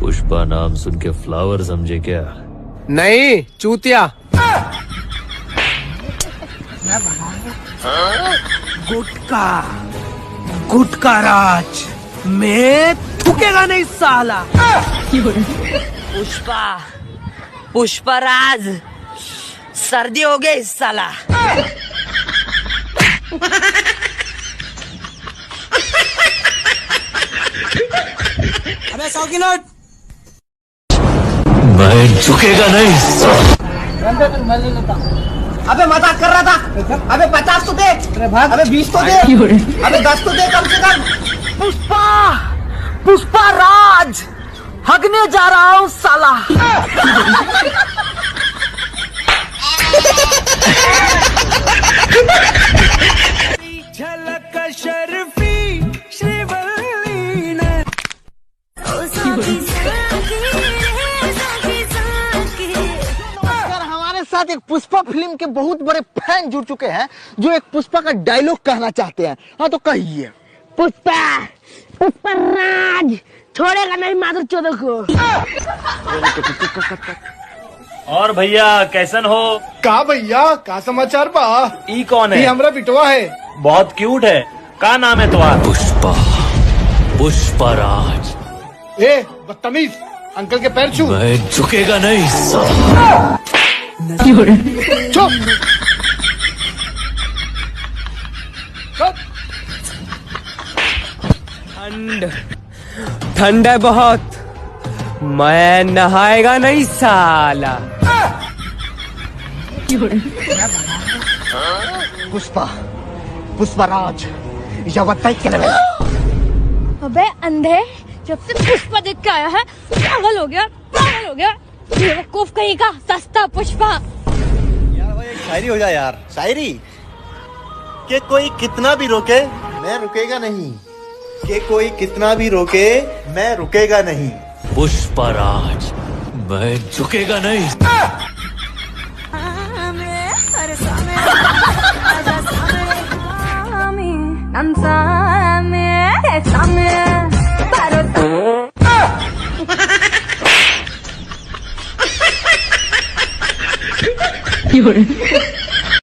पुष्पा नाम सुन के फ्लावर समझे क्या? नहीं, चूतिया। गुटका, गुटका राज में थूकेगा नहीं साला। पुष्पा, पुष्पा राज, सर्दी हो गई साला। अबे 100 की नोट। मैं झुकेगा नहीं। अबे मजाक कर रहा था। अबे 50 तो दे। अबे 20 तो दे। अबे 10 तो दे कम से कम। पुष्पा, पुष्पा राज, हगने जा रहा हूँ साला। झलक शर्फी श्रीवल्ली ने। हमारे साथ एक पुष्पा फिल्म के बहुत बड़े फैन जुड़ चुके हैं जो एक पुष्पा का डायलॉग कहना चाहते हैं। हाँ तो कहिए। पुष्पा, पुष्पा राज छोड़ेगा नहीं माधुर चौधरी को। और भैया कैसन हो? का भैया का समाचार बा? ई कौन है? ये हमरा बिटवा है। बहुत क्यूट है। का नाम है तुम्हारा? पुष्पा, पुष्पा राज। ए बदतमीज, अंकल के पैर छू। मैं झुकेगा नहीं। चुप। ठंड, ठंड है बहुत। मैं नहाएगा नहीं साला। पुष्पा, पुष्पा राज यावत्ताई के लिए। अबे अंधे, जब से पुष्पा देख के आया है पागल हो गया, पागल हो गया। बेवकूफ कहीं का, सस्ता पुष्पा। यार भाई एक शायरी हो जाए यार। शायरी कि कोई कितना भी रोके मैं रुकेगा नहीं। कि कोई कितना भी रोके मैं रुकेगा नहीं। पुष्पा राज, मैं झुकेगा नहीं। You're